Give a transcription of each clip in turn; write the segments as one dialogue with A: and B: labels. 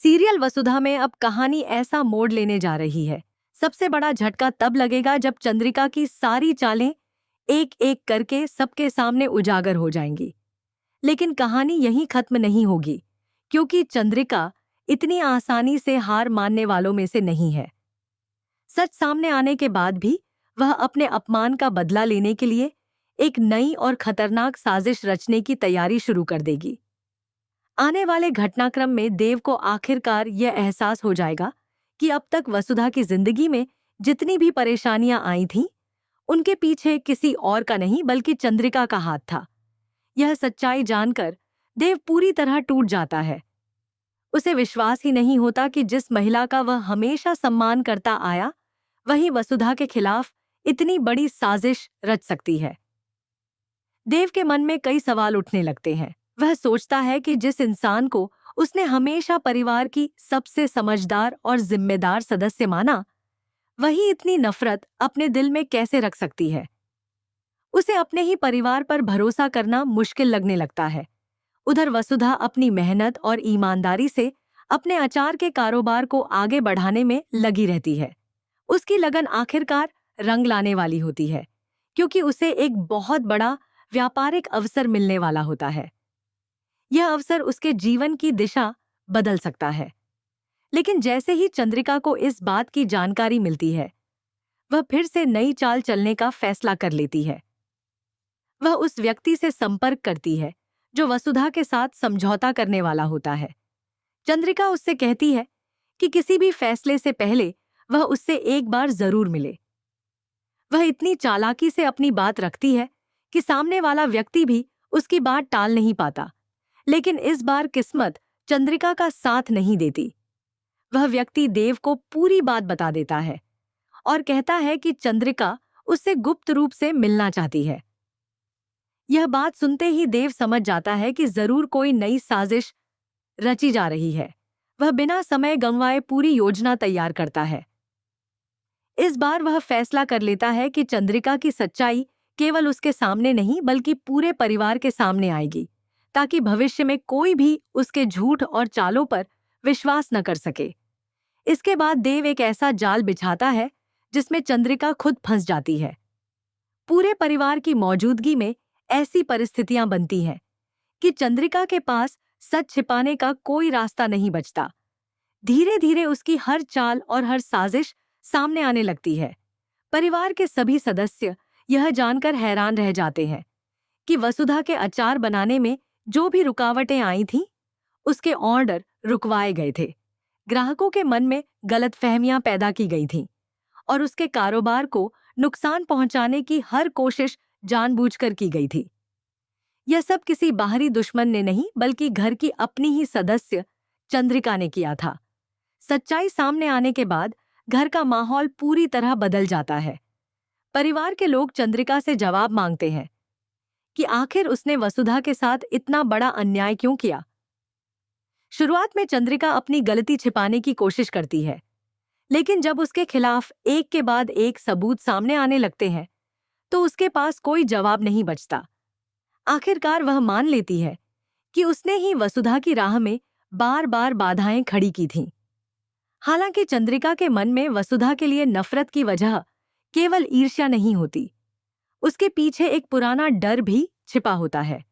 A: Serial वसुधा में अब कहानी ऐसा मोड़ लेने जा रही है। सबसे बड़ा झटका तब लगेगा जब चंद्रिका की सारी चालें एक एक करके सबके सामने उजागर हो जाएंगी। लेकिन कहानी यहीं खत्म नहीं होगी, क्योंकि चंद्रिका इतनी आसानी से हार मानने वालों में से नहीं है। सच सामने आने के बाद भी वह अपने अपमान का बदला लेने के लिए एक नई और खतरनाक साजिश रचने की तैयारी शुरू कर देगी। आने वाले घटनाक्रम में देव को आखिरकार यह एहसास हो जाएगा कि अब तक वसुधा की जिंदगी में जितनी भी परेशानियां आई थीं, उनके पीछे किसी और का नहीं बल्कि चंद्रिका का हाथ था। यह सच्चाई जानकर देव पूरी तरह टूट जाता है। उसे विश्वास ही नहीं होता कि जिस महिला का वह हमेशा सम्मान करता आया, वही वसुधा के खिलाफ इतनी बड़ी साजिश रच सकती है। देव के मन में कई सवाल उठने लगते हैं। वह सोचता है कि जिस इंसान को उसने हमेशा परिवार की सबसे समझदार और जिम्मेदार सदस्य माना, वही इतनी नफरत अपने दिल में कैसे रख सकती है। उसे अपने ही परिवार पर भरोसा करना मुश्किल लगने लगता है। उधर वसुधा अपनी मेहनत और ईमानदारी से अपने अचार के कारोबार को आगे बढ़ाने में लगी रहती है। उसकी लगन आखिरकार रंग लाने वाली होती है, क्योंकि उसे एक बहुत बड़ा व्यापारिक अवसर मिलने वाला होता है। यह अवसर उसके जीवन की दिशा बदल सकता है। लेकिन जैसे ही चंद्रिका को इस बात की जानकारी मिलती है, वह फिर से नई चाल चलने का फैसला कर लेती है। वह उस व्यक्ति से संपर्क करती है जो वसुधा के साथ समझौता करने वाला होता है। चंद्रिका उससे कहती है कि किसी भी फैसले से पहले वह उससे एक बार जरूर मिले। वह इतनी चालाकी से अपनी बात रखती है कि सामने वाला व्यक्ति भी उसकी बात टाल नहीं पाता। लेकिन इस बार किस्मत चंद्रिका का साथ नहीं देती। वह व्यक्ति देव को पूरी बात बता देता है और कहता है कि चंद्रिका उससे गुप्त रूप से मिलना चाहती है। यह बात सुनते ही देव समझ जाता है कि जरूर कोई नई साजिश रची जा रही है। वह बिना समय गंवाए पूरी योजना तैयार करता है। इस बार वह फैसला कर लेता है कि चंद्रिका की सच्चाई केवल उसके सामने नहीं बल्कि पूरे परिवार के सामने आएगी, ताकि भविष्य में कोई भी उसके झूठ और चालों पर विश्वास न कर सके। इसके बाद देव एक ऐसा जाल बिछाता है जिसमें चंद्रिका खुद फंस जाती है। पूरे परिवार की मौजूदगी में ऐसी परिस्थितियां बनती हैं कि चंद्रिका के पास सच छिपाने का कोई रास्ता नहीं बचता। धीरे धीरे उसकी हर चाल और हर साजिश सामने आने लगती है। परिवार के सभी सदस्य यह जानकर हैरान रह जाते हैं कि वसुधा के अचार बनाने में जो भी रुकावटें आई थीं, उसके ऑर्डर रुकवाए गए थे। ग्राहकों के मन में गलतफहमियां पैदा की गई थीं और उसके कारोबार को नुकसान पहुंचाने की हर कोशिश जानबूझकर की गई थी। यह सब किसी बाहरी दुश्मन ने नहीं बल्कि घर की अपनी ही सदस्य चंद्रिका ने किया था। सच्चाई सामने आने के बाद घर का माहौल पूरी तरह बदल जाता है। परिवार के लोग चंद्रिका से जवाब मांगते हैं कि आखिर उसने वसुधा के साथ इतना बड़ा अन्याय क्यों किया। शुरुआत में चंद्रिका अपनी गलती छिपाने की कोशिश करती है, लेकिन जब उसके खिलाफ एक के बाद एक सबूत सामने आने लगते हैं तो उसके पास कोई जवाब नहीं बचता। आखिरकार वह मान लेती है कि उसने ही वसुधा की राह में बार बार बाधाएं खड़ी की थीं। हालांकि चंद्रिका के मन में वसुधा के लिए नफरत की वजह केवल ईर्ष्या नहीं होती, उसके पीछे एक पुराना डर भी छिपा होता है।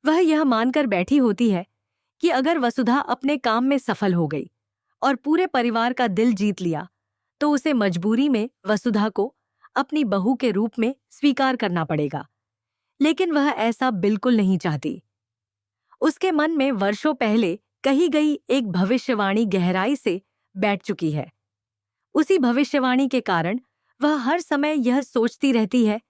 A: वह यह मानकर बैठी होती है कि अगर वसुधा अपने काम में सफल हो गई और पूरे परिवार का दिल जीत लिया, तो उसे मजबूरी में वसुधा को अपनी बहू के रूप में स्वीकार करना पड़ेगा। लेकिन वह ऐसा बिल्कुल नहीं चाहती। उसके मन में वर्षों पहले कही गई एक भविष्यवाणी गहराई से बैठ चुकी है। उसी भविष्यवाणी के कारण वह हर समय यह सोचती रहती है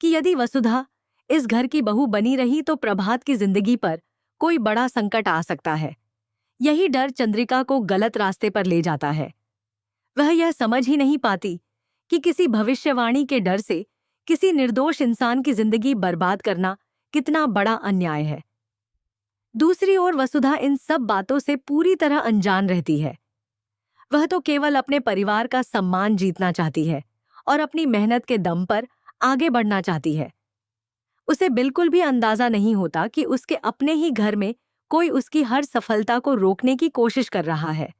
A: कि यदि वसुधा इस घर की बहू बनी रही तो प्रभात की जिंदगी पर कोई बड़ा संकट आ सकता है। यही डर चंद्रिका को गलत रास्ते पर ले जाता है। वह यह समझ ही नहीं पाती कि किसी भविष्यवाणी के डर से किसी निर्दोष इंसान की जिंदगी बर्बाद करना कितना बड़ा अन्याय है। दूसरी ओर वसुधा इन सब बातों से पूरी तरह अनजान रहती है। वह तो केवल अपने परिवार का सम्मान जीतना चाहती है और अपनी मेहनत के दम पर आगे बढ़ना चाहती है। उसे बिल्कुल भी अंदाजा नहीं होता कि उसके अपने ही घर में कोई उसकी हर सफलता को रोकने की कोशिश कर रहा है।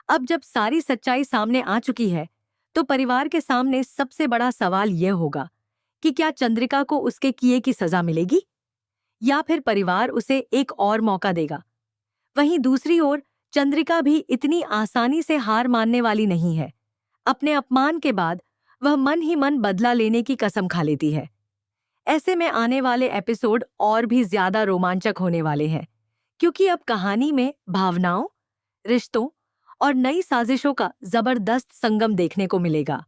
A: अब जब सारी सच्चाई सामने आ चुकी है, तो परिवार के सामने सबसे बड़ा सवाल यह होगा कि क्या चंद्रिका को उसके किए की सजा मिलेगी या फिर परिवार उसे एक और मौका देगा। वहीं दूसरी ओर चंद्रिका भी इतनी आसानी से हार मानने वाली नहीं है। अपने अपमान के बाद वह मन ही मन बदला लेने की कसम खा लेती है। ऐसे में आने वाले एपिसोड और भी ज्यादा रोमांचक होने वाले हैं, क्योंकि अब कहानी में भावनाओं, रिश्तों और नई साजिशों का जबरदस्त संगम देखने को मिलेगा।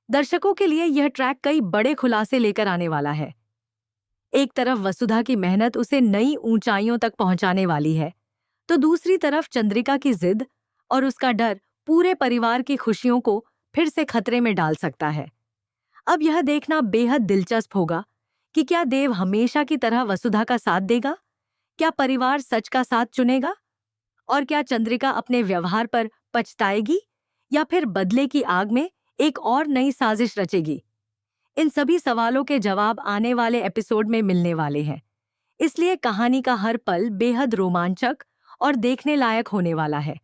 A: दर्शकों के लिए यह ट्रैक कई बड़े खुलासे लेकर आने वाला है। एक तरफ वसुधा की मेहनत उसे नई ऊंचाइयों तक पहुंचाने वाली है, तो दूसरी तरफ चंद्रिका की जिद और उसका डर पूरे परिवार की खुशियों को फिर से खतरे में डाल सकता है। अब यह देखना बेहद दिलचस्प होगा कि क्या देव हमेशा की तरह वसुधा का साथ देगा, क्या परिवार सच का साथ चुनेगा, और क्या चंद्रिका अपने व्यवहार पर पछताएगी या फिर बदले की आग में एक और नई साजिश रचेगी। इन सभी सवालों के जवाब आने वाले एपिसोड में मिलने वाले हैं, इसलिए कहानी का हर पल बेहद रोमांचक और देखने लायक होने वाला है।